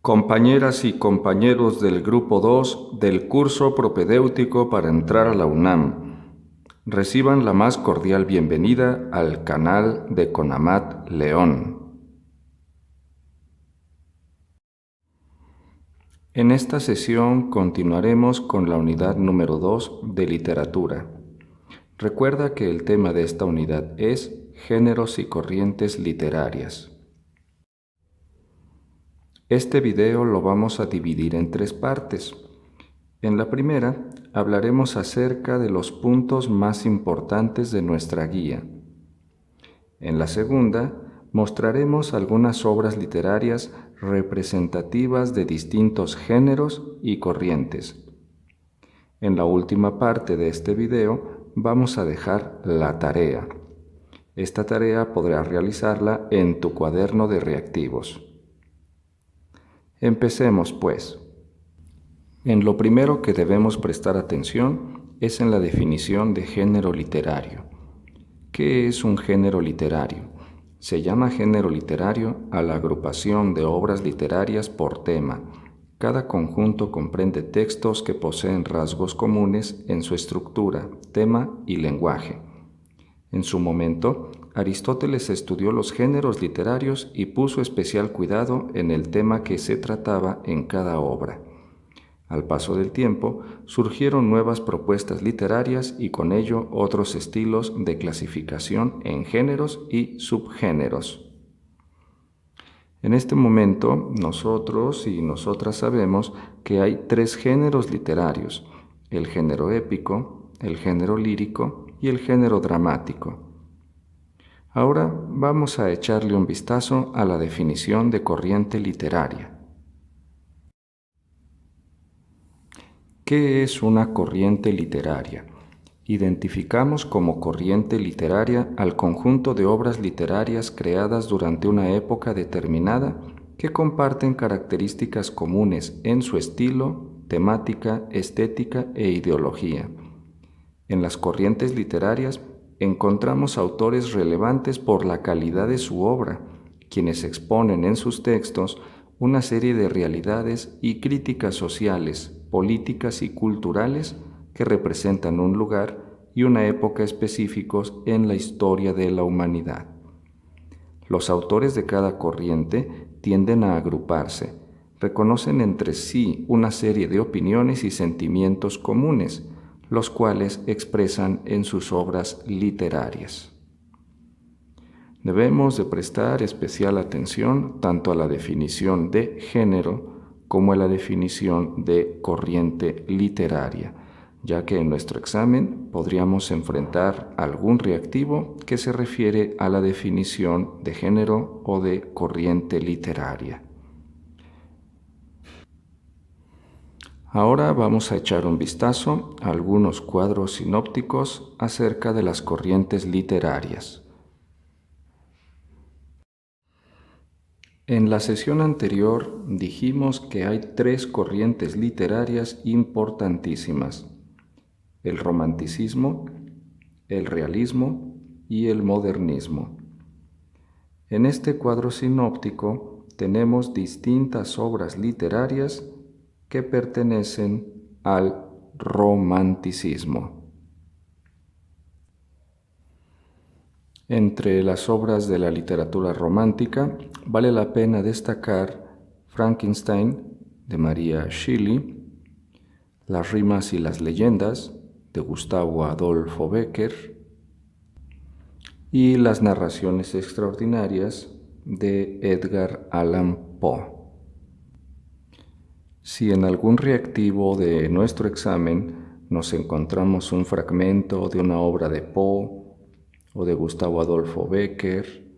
Compañeras y compañeros del Grupo 2 del curso propedéutico para entrar a la UNAM, reciban la más cordial bienvenida al canal de CONAMAT León. En esta sesión continuaremos con la unidad número 2 de literatura. Recuerda que el tema de esta unidad es géneros y corrientes literarias. Este video lo vamos a dividir en 3 partes. En la primera, hablaremos acerca de los puntos más importantes de nuestra guía. En la segunda, mostraremos algunas obras literarias representativas de distintos géneros y corrientes. En la última parte de este video, vamos a dejar la tarea. Esta tarea podrás realizarla en tu cuaderno de reactivos. Empecemos, pues. En lo primero que debemos prestar atención es en la definición de género literario. ¿Qué es un género literario? Se llama género literario a la agrupación de obras literarias por tema. Cada conjunto comprende textos que poseen rasgos comunes en su estructura, tema y lenguaje. En su momento, Aristóteles estudió los géneros literarios y puso especial cuidado en el tema que se trataba en cada obra. Al paso del tiempo, surgieron nuevas propuestas literarias y con ello otros estilos de clasificación en géneros y subgéneros. En este momento, nosotros y nosotras sabemos que hay 3 géneros literarios: el género épico, el género lírico y el género dramático. Ahora vamos a echarle un vistazo a la definición de corriente literaria. ¿Qué es una corriente literaria? Identificamos como corriente literaria al conjunto de obras literarias creadas durante una época determinada que comparten características comunes en su estilo, temática, estética e ideología. En las corrientes literarias encontramos autores relevantes por la calidad de su obra, quienes exponen en sus textos una serie de realidades y críticas sociales, políticas y culturales que representan un lugar y una época específicos en la historia de la humanidad. Los autores de cada corriente tienden a agruparse, reconocen entre sí una serie de opiniones y sentimientos comunes, los cuales expresan en sus obras literarias. Debemos de prestar especial atención tanto a la definición de género como a la definición de corriente literaria, ya que en nuestro examen podríamos enfrentar algún reactivo que se refiere a la definición de género o de corriente literaria. Ahora vamos a echar un vistazo a algunos cuadros sinópticos acerca de las corrientes literarias. En la sesión anterior dijimos que hay 3 corrientes literarias importantísimas: el romanticismo, el realismo y el modernismo. En este cuadro sinóptico tenemos distintas obras literarias que pertenecen al romanticismo. Entre las obras de la literatura romántica vale la pena destacar Frankenstein de Maria Shelley, Las rimas y las leyendas de Gustavo Adolfo Bécquer y Las narraciones extraordinarias de Edgar Allan Poe. Si en algún reactivo de nuestro examen nos encontramos un fragmento de una obra de Poe o de Gustavo Adolfo Bécquer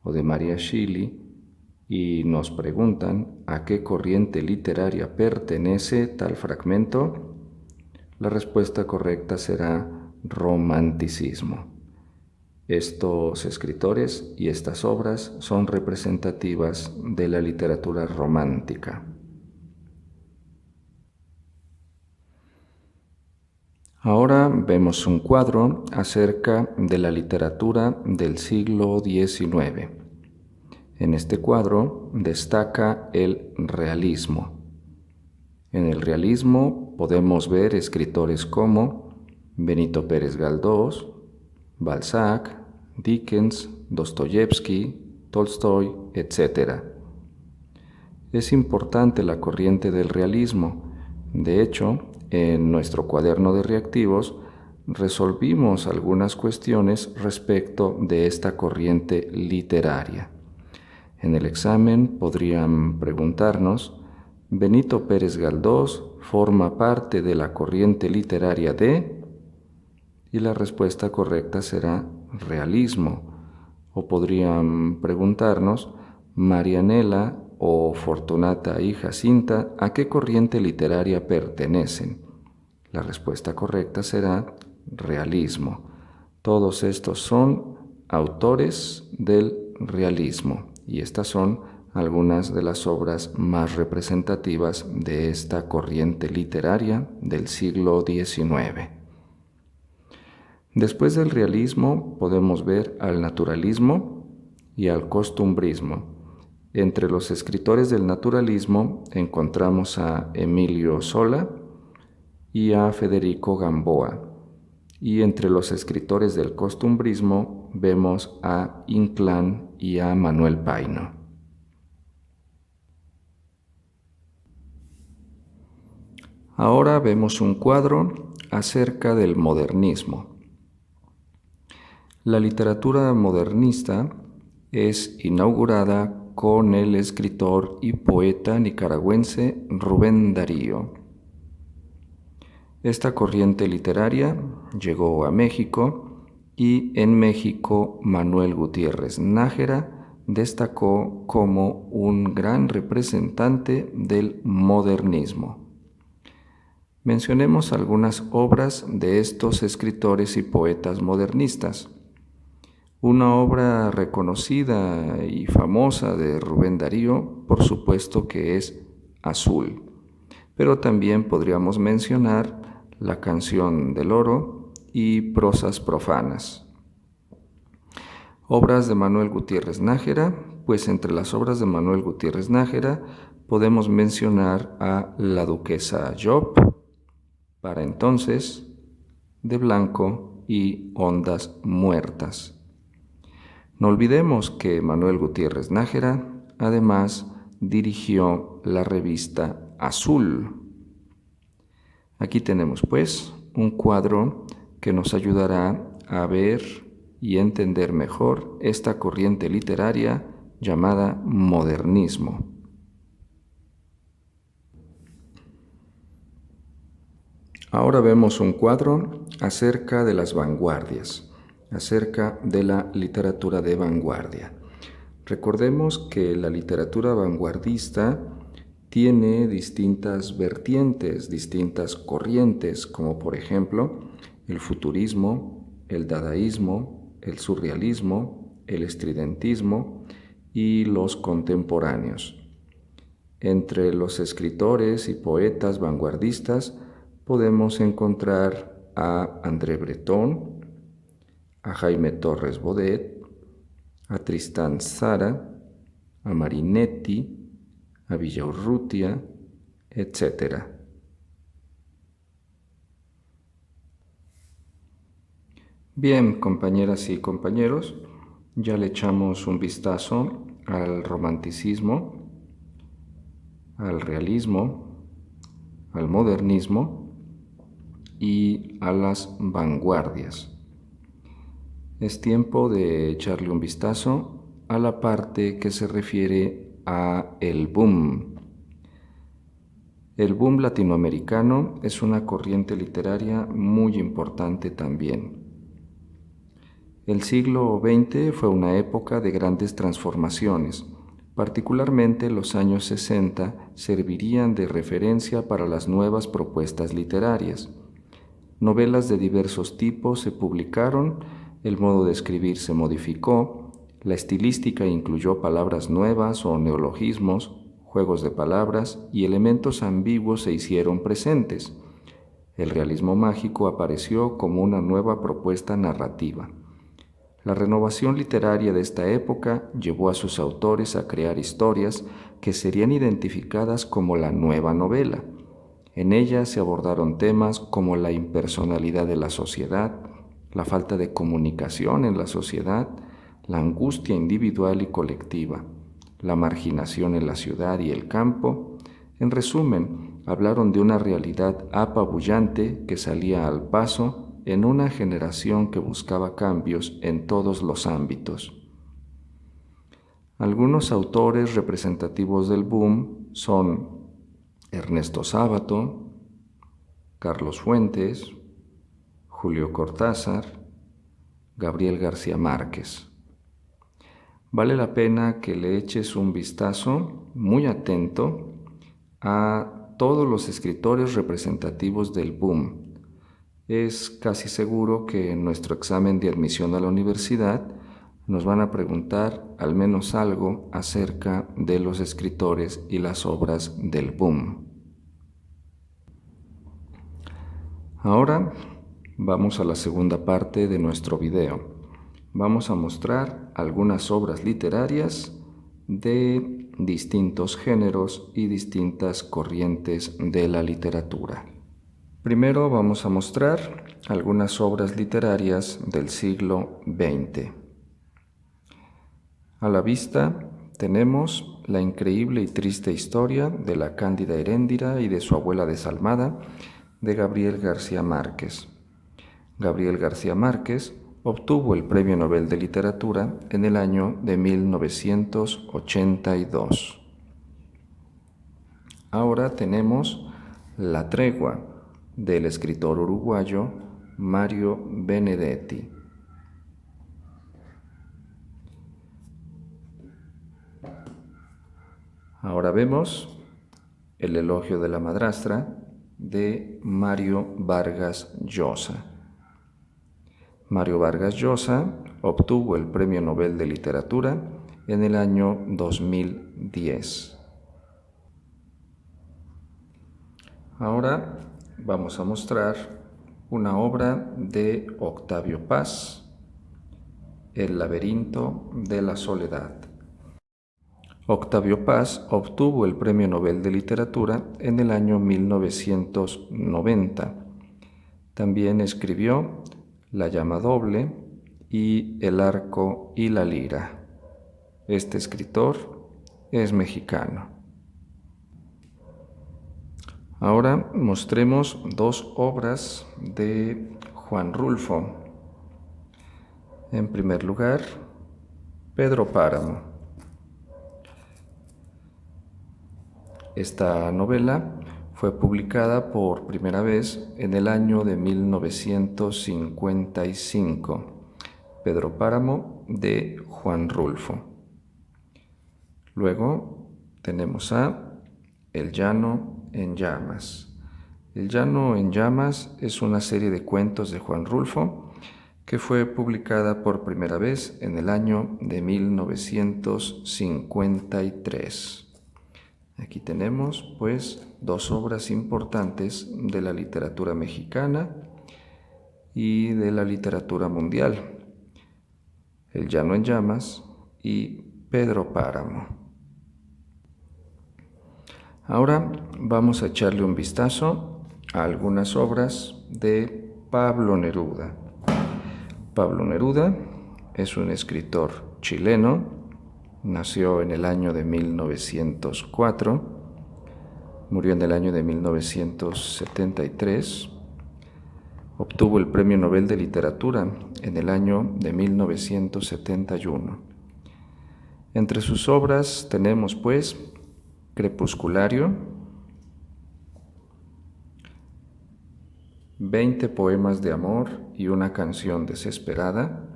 o de Maria Shelley, y nos preguntan a qué corriente literaria pertenece tal fragmento, la respuesta correcta será romanticismo. Estos escritores y estas obras son representativas de la literatura romántica. Ahora vemos un cuadro acerca de la literatura del siglo XIX. En este cuadro destaca el realismo. En el realismo podemos ver escritores como Benito Pérez Galdós, Balzac, Dickens, Dostoyevsky, Tolstoy, etc. Es importante la corriente del realismo. De hecho, en nuestro cuaderno de reactivos resolvimos algunas cuestiones respecto de esta corriente literaria. En el examen podrían preguntarnos: ¿Benito Pérez Galdós forma parte de la corriente literaria de...? Y la respuesta correcta será realismo. O podrían preguntarnos: Marianela o Fortunata y Jacinta, ¿a qué corriente literaria pertenecen? La respuesta correcta será realismo. Todos estos son autores del realismo y estas son algunas de las obras más representativas de esta corriente literaria del siglo XIX. Después del realismo podemos ver al naturalismo y al costumbrismo. Entre los escritores del naturalismo encontramos a Emilio Zola y a Federico Gamboa. Y entre los escritores del costumbrismo vemos a Inclán y a Manuel Paino. Ahora vemos un cuadro acerca del modernismo. La literatura modernista es inaugurada con el escritor y poeta nicaragüense Rubén Darío. Esta corriente literaria llegó a México y en México Manuel Gutiérrez Nájera destacó como un gran representante del modernismo. Mencionemos algunas obras de estos escritores y poetas modernistas. Una obra reconocida y famosa de Rubén Darío, por supuesto que es Azul, pero también podríamos mencionar La canción del oro y Prosas profanas. Obras de Manuel Gutiérrez Nájera, pues entre las obras de Manuel Gutiérrez Nájera podemos mencionar a La duquesa Job, Para entonces, De blanco y Ondas muertas. No olvidemos que Manuel Gutiérrez Nájera además dirigió la revista Azul. Aquí tenemos pues un cuadro que nos ayudará a ver y entender mejor esta corriente literaria llamada modernismo. Ahora vemos un cuadro acerca de las vanguardias, acerca de la literatura de vanguardia. Recordemos que la literatura vanguardista tiene distintas vertientes, distintas corrientes, como por ejemplo el futurismo, el dadaísmo, el surrealismo, el estridentismo y los contemporáneos. Entre los escritores y poetas vanguardistas podemos encontrar a André Breton, a Jaime Torres Bodet, a Tristán Tzara, a Marinetti, a Villaurrutia, etc. Bien, compañeras y compañeros, ya le echamos un vistazo al romanticismo, al realismo, al modernismo y a las vanguardias. Es tiempo de echarle un vistazo a la parte que se refiere a el boom. El boom latinoamericano es una corriente literaria muy importante también. El siglo XX fue una época de grandes transformaciones, Particularmente los años 60 servirían de referencia para las nuevas propuestas literarias. Novelas de diversos tipos se publicaron, el modo de escribir se modificó, la estilística incluyó palabras nuevas o neologismos, juegos de palabras y elementos ambiguos se hicieron presentes. El realismo mágico apareció como una nueva propuesta narrativa. La renovación literaria de esta época llevó a sus autores a crear historias que serían identificadas como la nueva novela. En ella se abordaron temas como la impersonalidad de la sociedad, la falta de comunicación en la sociedad, la angustia individual y colectiva, la marginación en la ciudad y el campo. En resumen, hablaron de una realidad apabullante que salía al paso en una generación que buscaba cambios en todos los ámbitos. Algunos autores representativos del boom son Ernesto Sábato, Carlos Fuentes, Julio Cortázar, Gabriel García Márquez. Vale la pena que le eches un vistazo muy atento a todos los escritores representativos del boom. Es casi seguro que en nuestro examen de admisión a la universidad nos van a preguntar al menos algo acerca de los escritores y las obras del boom. Ahora vamos a la segunda parte de nuestro video. Vamos a mostrar algunas obras literarias de distintos géneros y distintas corrientes de la literatura. Primero vamos a mostrar algunas obras literarias del siglo XX. A la vista tenemos la increíble y triste historia de la Cándida Heréndira y de su abuela desalmada de Gabriel García Márquez. Gabriel García Márquez obtuvo el Premio Nobel de Literatura en el año de 1982. Ahora tenemos La Tregua, del escritor uruguayo Mario Benedetti. Ahora vemos El elogio de la madrastra de Mario Vargas Llosa. Mario Vargas Llosa obtuvo el Premio Nobel de Literatura en el año 2010. Ahora vamos a mostrar una obra de Octavio Paz, El laberinto de la soledad. Octavio Paz obtuvo el Premio Nobel de Literatura en el año 1990. También escribió La llama doble y El arco y la lira. Este escritor es mexicano. Ahora mostremos dos obras de Juan Rulfo. En primer lugar, Pedro Páramo. Esta novela fue publicada por primera vez en el año de 1955. Pedro Páramo de Juan Rulfo. Luego tenemos a El llano en llamas. El llano en llamas es una serie de cuentos de Juan Rulfo que fue publicada por primera vez en el año de 1953. Aquí tenemos, pues, dos obras importantes de la literatura mexicana y de la literatura mundial: El llano en llamas y Pedro Páramo. Ahora vamos a echarle un vistazo a algunas obras de Pablo Neruda. Pablo Neruda es un escritor chileno. Nació en el año de 1904, murió en el año de 1973, obtuvo el Premio Nobel de Literatura en el año de 1971. Entre sus obras tenemos, pues, Crepusculario, 20 poemas de amor y una canción desesperada,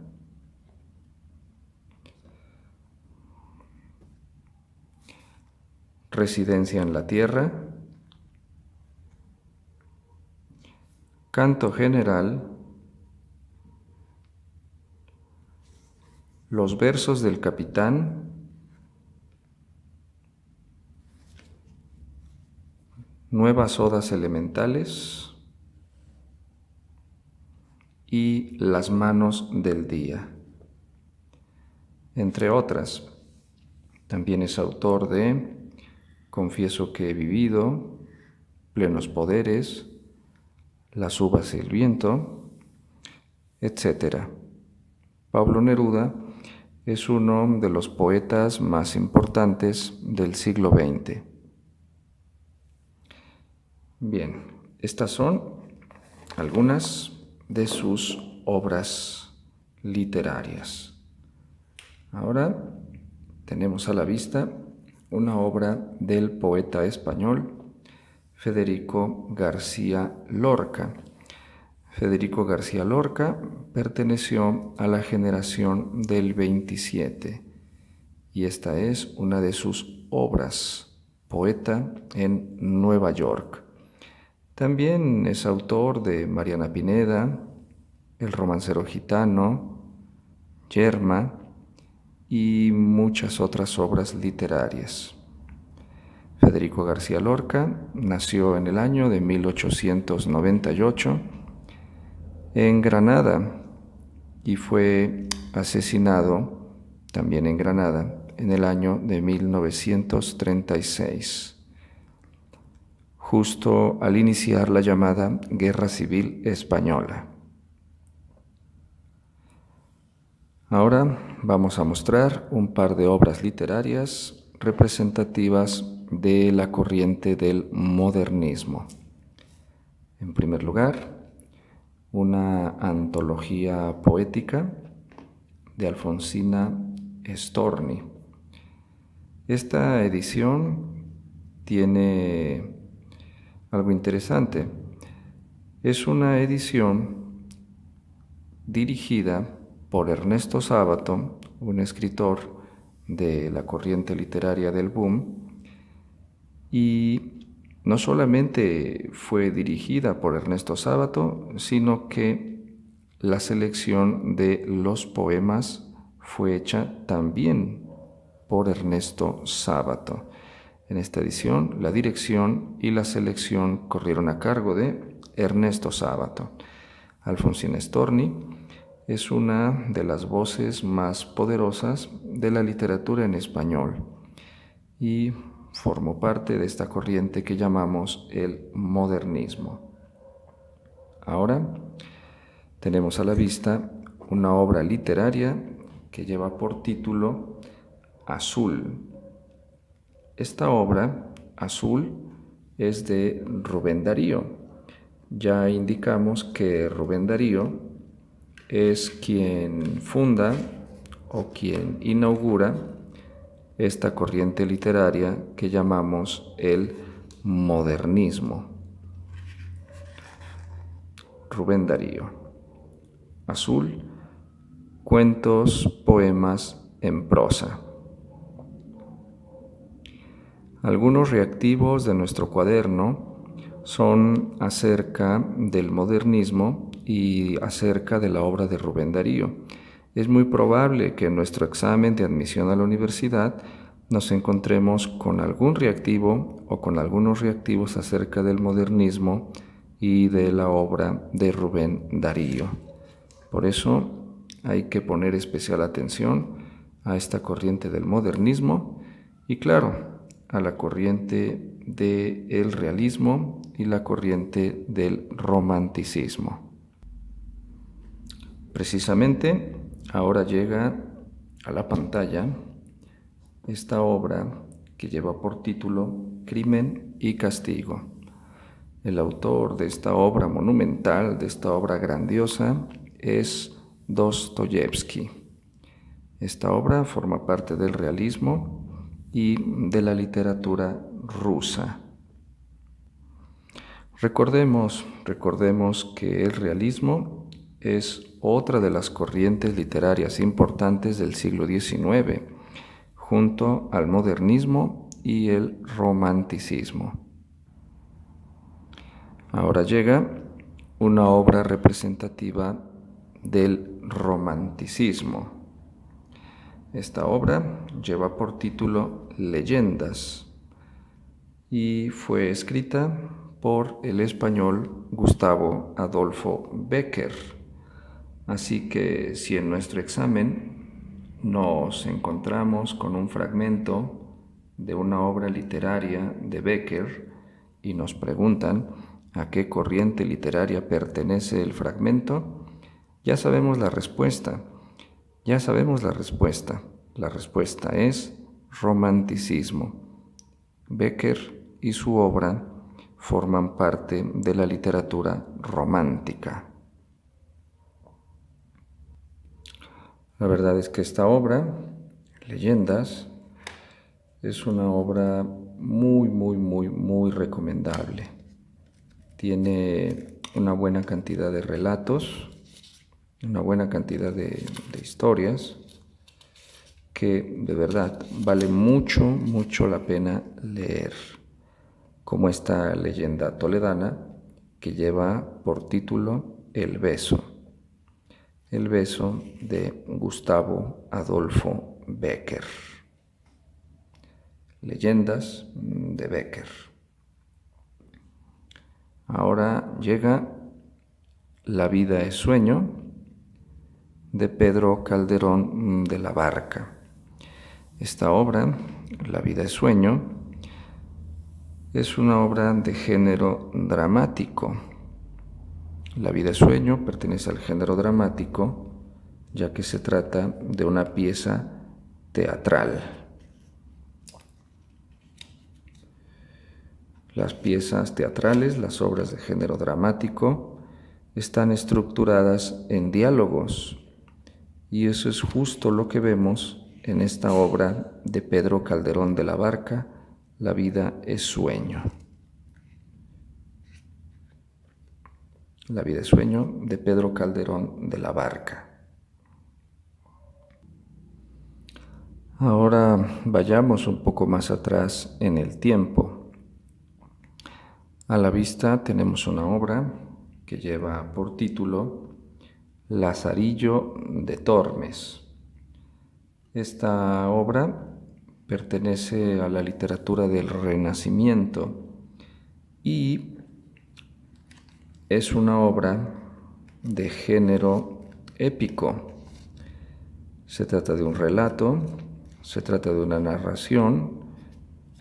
Residencia en la Tierra, Canto General, Los versos del Capitán, Nuevas Odas Elementales y Las Manos del Día, entre otras. También es autor de Confieso que he vivido, Plenos Poderes, Las uvas y el viento, etc. Pablo Neruda es uno de los poetas más importantes del siglo XX. Bien, estas son algunas de sus obras literarias. Ahora tenemos a la vista una obra del poeta español Federico García Lorca. Federico García Lorca perteneció a la generación del 27 y esta es una de sus obras, Poeta en Nueva York. También es autor de Mariana Pineda, El romancero gitano, Yerma y muchas otras obras literarias. Federico García Lorca nació en el año de 1898 en Granada y fue asesinado también en Granada en el año de 1936. Justo al iniciar la llamada Guerra Civil Española. Ahora vamos a mostrar un par de obras literarias representativas de la corriente del modernismo. En primer lugar, una antología poética de Alfonsina Storni. Esta edición tiene algo interesante. Es una edición dirigida por Ernesto Sábato, un escritor de la corriente literaria del boom, y no solamente fue dirigida por Ernesto Sábato, sino que la selección de los poemas fue hecha también por Ernesto Sábato. En esta edición, la dirección y la selección corrieron a cargo de Ernesto Sábato. Alfonsina Storni es una de las voces más poderosas de la literatura en español y formó parte de esta corriente que llamamos el modernismo. Ahora tenemos a la vista una obra literaria que lleva por título Azul. Esta obra, Azul, es de Rubén Darío. Ya indicamos que Rubén Darío es quien funda o quien inaugura esta corriente literaria que llamamos el modernismo. Rubén Darío. Azul, cuentos, poemas en prosa. Algunos reactivos de nuestro cuaderno son acerca del modernismo y acerca de la obra de Rubén Darío. Es muy probable que en nuestro examen de admisión a la universidad nos encontremos con algún reactivo o con algunos reactivos acerca del modernismo y de la obra de Rubén Darío. Por eso hay que poner especial atención a esta corriente del modernismo y, claro, a la corriente del realismo y la corriente del romanticismo. Precisamente ahora llega a la pantalla esta obra que lleva por título Crimen y Castigo. El autor de esta obra monumental, de esta obra grandiosa, es Dostoyevsky. Esta obra forma parte del realismo y de la literatura rusa. Recordemos que el realismo es otra de las corrientes literarias importantes del siglo XIX. Junto al modernismo y el romanticismo. Ahora llega una obra representativa del romanticismo. Esta obra lleva por título Leyendas y fue escrita por el español Gustavo Adolfo Bécquer. Así que si en nuestro examen nos encontramos con un fragmento de una obra literaria de Bécquer y nos preguntan a qué corriente literaria pertenece el fragmento, ya sabemos la respuesta. La respuesta es romanticismo. Bécquer y su obra forman parte de la literatura romántica. La verdad es que esta obra, Leyendas, es una obra muy recomendable. Tiene una buena cantidad de relatos, una buena cantidad de historias que de verdad vale mucho la pena leer, como esta leyenda toledana que lleva por título El beso de Gustavo Adolfo Bécquer. Leyendas de Bécquer. Ahora llega La vida es sueño de Pedro Calderón de la Barca. Esta obra, La vida es sueño, es una obra de género dramático. La vida es sueño pertenece al género dramático, ya que se trata de una pieza teatral. Las piezas teatrales, las obras de género dramático, están estructuradas en diálogos, y eso es justo lo que vemos en esta obra de Pedro Calderón de la Barca, La vida es sueño. La vida es sueño de Pedro Calderón de la Barca. Ahora vayamos un poco más atrás en el tiempo. A la vista tenemos una obra que lleva por título Lazarillo de Tormes. Esta obra pertenece a la literatura del Renacimiento y es una obra de género épico. Se trata de un relato, se trata de una narración,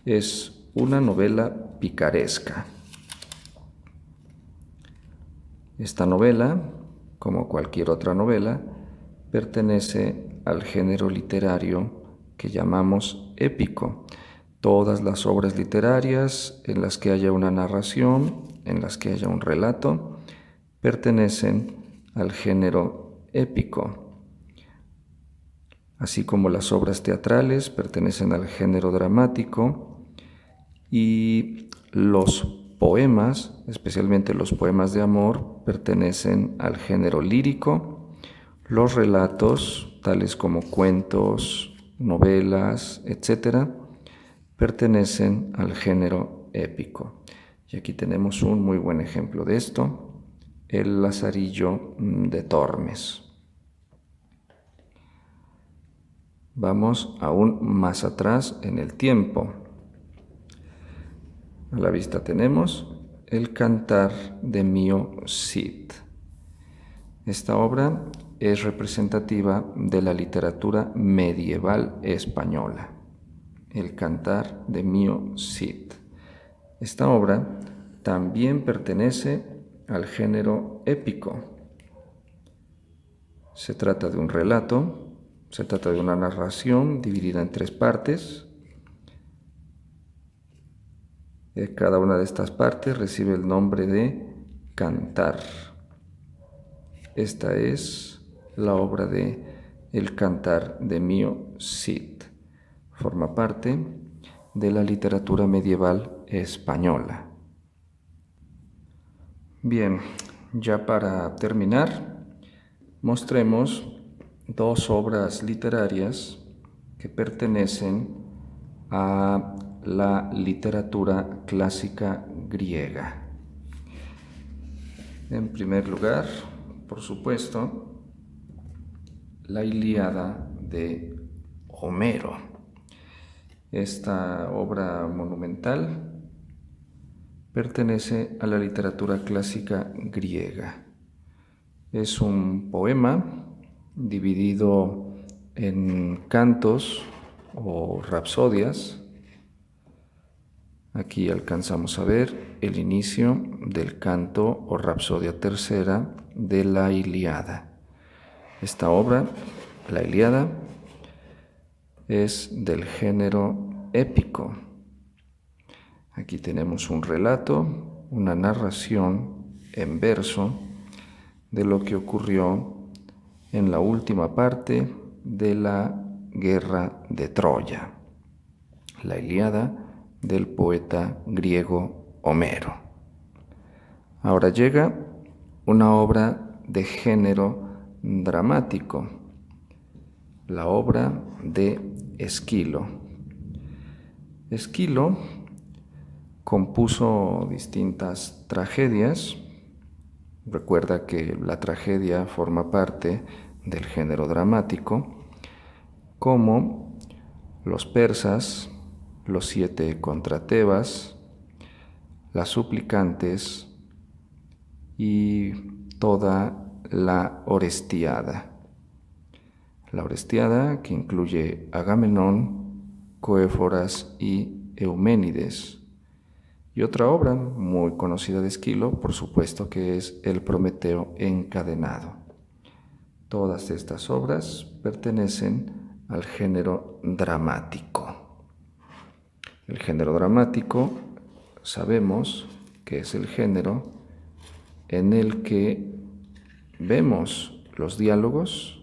es una novela picaresca. Esta novela, como cualquier otra novela, pertenece al género literario que llamamos épico. Todas las obras literarias en las que haya una narración, en las que haya un relato, pertenecen al género épico. Así como las obras teatrales pertenecen al género dramático y los poemas, especialmente los poemas de amor, pertenecen al género lírico. Los relatos, tales como cuentos, novelas, etc., pertenecen al género épico. Y aquí tenemos un muy buen ejemplo de esto, el Lazarillo de Tormes. Vamos aún más atrás en el tiempo. A la vista tenemos el Cantar de Mio Cid. Esta obra es representativa de la literatura medieval española. El Cantar de Mio Cid. Esta obra también pertenece al género épico. Se trata de un relato, se trata de una narración dividida en 3 partes. Cada una de estas partes recibe el nombre de cantar. Esta es la obra de El Cantar de Mio Cid. Forma parte de la literatura medieval española. Bien, ya para terminar, mostremos 2 obras literarias que pertenecen a la literatura clásica griega. En primer lugar, por supuesto, la Ilíada de Homero. Esta obra monumental pertenece a la literatura clásica griega. Es un poema dividido en cantos o rapsodias. Aquí alcanzamos a ver el inicio del canto o rapsodia tercera de la Ilíada. Esta obra, la Ilíada, es del género épico. Aquí tenemos un relato, una narración en verso de lo que ocurrió en la última parte de la guerra de Troya, la Ilíada del poeta griego Homero. Ahora llega una obra de género dramático, la obra de Esquilo. Esquilo compuso distintas tragedias. Recuerda que la tragedia forma parte del género dramático, como los persas, los 7 contra Tebas, las suplicantes y toda la Orestiada. La Orestiada, que incluye Agamenón, Coéforas y Euménides. Y otra obra muy conocida de Esquilo, por supuesto, que es el Prometeo encadenado. Todas estas obras pertenecen al género dramático. El género dramático sabemos que es el género en el que vemos los diálogos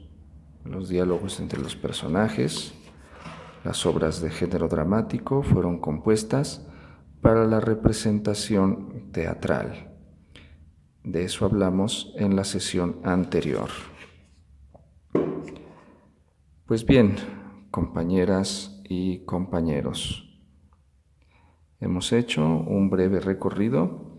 entre los personajes. Las obras de género dramático fueron compuestas para la representación teatral. De eso hablamos en la sesión anterior. Pues bien, compañeras y compañeros, hemos hecho un breve recorrido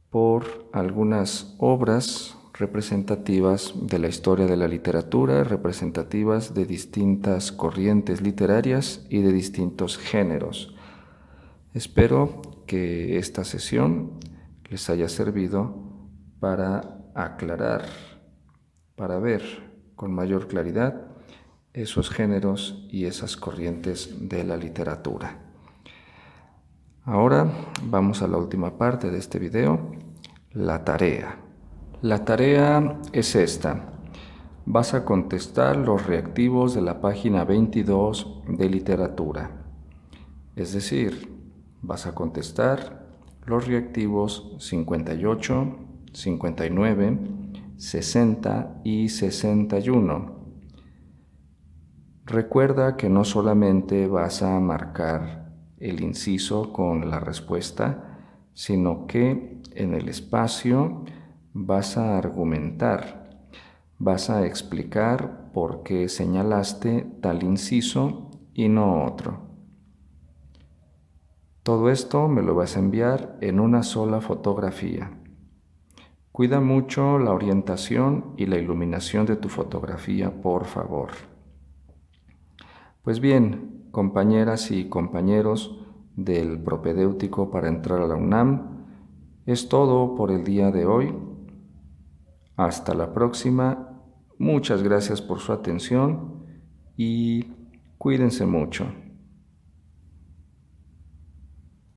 por algunas obras representativas de la historia de la literatura, representativas de distintas corrientes literarias y de distintos géneros. Espero que esta sesión les haya servido para aclarar, para ver con mayor claridad esos géneros y esas corrientes de la literatura. Ahora vamos a la última parte de este video, la tarea. La tarea es esta. Vas a contestar los reactivos de la página 22 de literatura. Es decir, vas a contestar los reactivos 58, 59, 60 y 61. Recuerda que no solamente vas a marcar el inciso con la respuesta, sino que en el espacio vas a argumentar, vas a explicar por qué señalaste tal inciso y no otro. Todo esto me lo vas a enviar en una sola fotografía. Cuida mucho la orientación y la iluminación de tu fotografía, por favor. Pues bien, compañeras y compañeros del propedéutico para entrar a la UNAM, es todo por el día de hoy. Hasta la próxima. Muchas gracias por su atención y cuídense mucho.